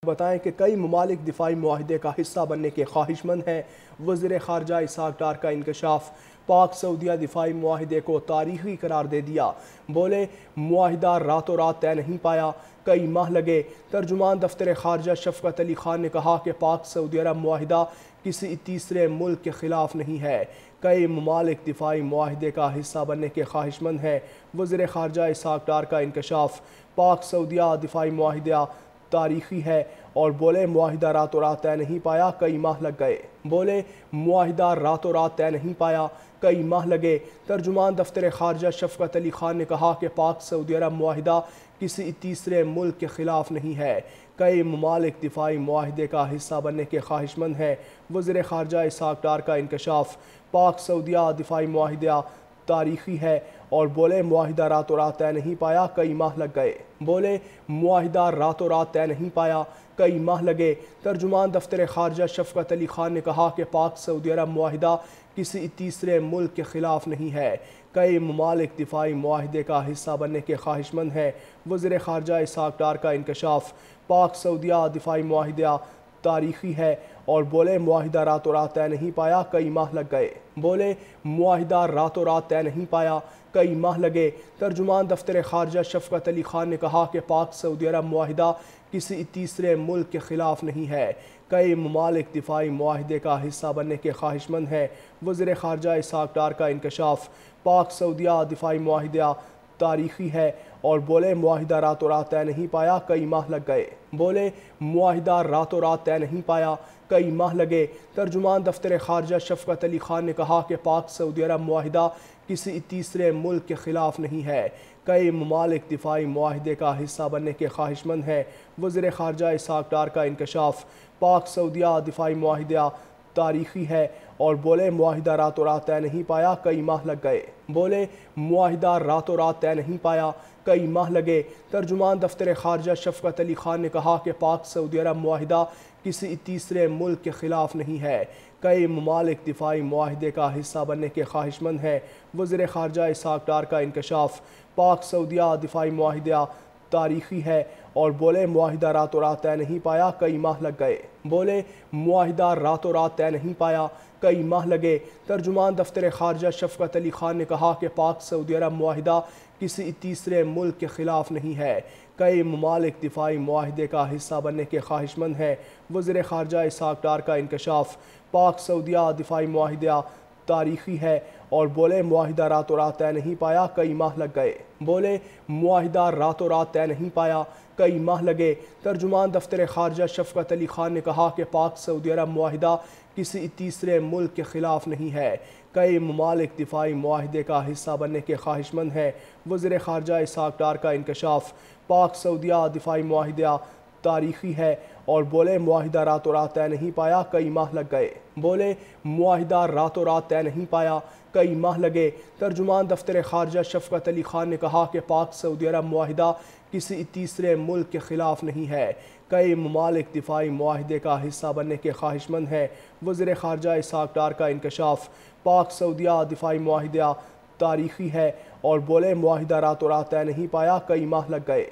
بتائیں کہ کئی ممالک دفاعی معاہدے کا حصہ بننے کے خواہش مند ہیں۔ وزیر خارجہ اسحاق ڈار کا انکشاف۔ پاک سعودیہ دفاعی معاہدے کو تاریخی قرار دے دیا۔ بولے معاہدہ راتوں رات طے نہیں پایا، کئی ماہ لگے۔ ترجمان دفتر خارجہ شفقت علی خان نے کہا کہ پاک سعودی عرب معاہدہ کسی تیسرے ملک کے خلاف نہیں ہے۔ کئی ممالک دفاعی معاہدے کا حصہ بننے کے خواہش مند ہیں۔ وزیر خارجہ اسحاق ڈار کا انکشاف۔ پاک سعودیہ دفاعی معاہدہ تاریخی ہے اور بولے معاہدہ راتوں رات طے نہیں پایا، کئی ماہ لگ گئے۔ بولے معاہدہ راتوں رات طے نہیں پایا، کئی ماہ لگے۔ ترجمان دفتر خارجہ شفقت علی خان نے کہا کہ پاک سعودی عرب معاہدہ کسی تیسرے ملک کے خلاف نہیں ہے۔ کئی ممالک دفاعی معاہدے کا حصہ بننے کے خواہش مند ہیں۔ وزیر خارجہ اسحاق ڈار کا انکشاف۔ پاک سعودیہ دفاعی معاہدہ تاریخی ہے اور بولے معاہدہ راتوں رات طے نہیں پایا، کئی ماہ لگ گئے۔ بولے معاہدہ راتوں رات طے نہیں پایا، کئی ماہ لگے۔ ترجمان دفتر خارجہ شفقت علی خان نے کہا کہ پاک سعودی عرب معاہدہ کسی تیسرے ملک کے خلاف نہیں ہے۔ کئی ممالک دفاعی معاہدے کا حصہ بننے کے خواہش مند ہیں۔ وزیر خارجہ اسحاق ڈار کا انکشاف۔ پاک سعودیہ دفاعی معاہدہ تاریخی ہے اور بولے معاہدہ راتوں رات طے نہیں پایا، کئی ماہ لگ گئے۔ بولے معاہدہ راتوں رات طے نہیں پایا، کئی ماہ لگے۔ ترجمان دفتر خارجہ شفقت علی خان نے کہا کہ پاک سعودی عرب معاہدہ کسی تیسرے ملک کے خلاف نہیں ہے۔ کئی ممالک دفاعی معاہدے کا حصہ بننے کے خواہش مند ہیں۔ وزیر خارجہ اسحاق ڈار کا انکشاف۔ پاک سعودیہ دفاعی معاہدہ تاریخی ہے اور بولے معاہدہ راتوں رات طے نہیں پایا، کئی ماہ لگ گئے۔ بولے معاہدہ راتوں رات طے نہیں پایا، کئی ماہ لگے۔ ترجمان دفتر خارجہ شفقت علی خان نے کہا کہ پاک سعودی عرب معاہدہ کسی تیسرے ملک کے خلاف نہیں ہے۔ کئی ممالک دفاعی معاہدے کا حصہ بننے کے خواہش مند ہیں۔ وزیر خارجہ اسحاق ڈار کا انکشاف۔ پاک سعودیہ دفاعی معاہدہ تاریخی ہے اور بولے معاہدہ راتوں رات طے نہیں پایا، کئی ماہ لگ گئے۔ بولے معاہدہ راتوں رات طے نہیں پایا، کئی ماہ لگے۔ ترجمان دفتر خارجہ شفقت علی خان نے کہا کہ پاک سعودی عرب معاہدہ کسی تیسرے ملک کے خلاف نہیں ہے۔ کئی ممالک دفاعی معاہدے کا حصہ بننے کے خواہش مند ہیں۔ وزیر خارجہ اسحاق ڈار کا انکشاف۔ پاک سعودیہ دفاعی معاہدہ تاریخی ہے اور بولے معاہدہ راتوں رات طے نہیں پایا، کئی ماہ لگ گئے۔ بولے معاہدہ راتوں رات طے نہیں پایا، کئی ماہ لگے۔ ترجمان دفتر خارجہ شفقت علی خان نے کہا کہ پاک سعودی عرب معاہدہ کسی تیسرے ملک کے خلاف نہیں ہے۔ کئی ممالک دفاعی معاہدے کا حصہ بننے کے خواہش مند ہیں۔ وزیر خارجہ اسحاق ڈار کا انکشاف۔ پاک سعودیہ دفاعی معاہدہ تاریخی ہے اور بولے معاہدہ راتوں رات طے نہیں پایا، کئی ماہ لگ گئے۔ بولے معاہدہ راتوں رات طے نہیں پایا، کئی ماہ لگے۔ ترجمان دفتر خارجہ شفقت علی خان نے کہا کہ پاک سعودی عرب معاہدہ کسی تیسرے ملک کے خلاف نہیں ہے۔ کئی ممالک دفاعی معاہدے کا حصہ بننے کے خواہش مند ہیں۔ وزیر خارجہ اسحاق ڈار کا انکشاف۔ پاک سعودیہ دفاعی معاہدہ تاریخی ہے اور بولے معاہدہ راتوں رات طے نہیں پایا، کئی ماہ لگ گئے۔ بولے معاہدہ راتوں رات طے نہیں پایا، کئی ماہ لگے۔ ترجمان دفتر خارجہ شفقت علی خان نے کہا کہ پاک سعودی عرب معاہدہ کسی تیسرے ملک کے خلاف نہیں ہے۔ کئی ممالک دفاعی معاہدے کا حصہ بننے کے خواہش مند ہیں۔ وزیر خارجہ اسحاق ڈار کا انکشاف۔ پاک سعودیہ دفاعی معاہدہ تاریخی ہے اور بولے معاہدہ راتوں رات طے نہیں پایا، کئی ماہ لگ گئے۔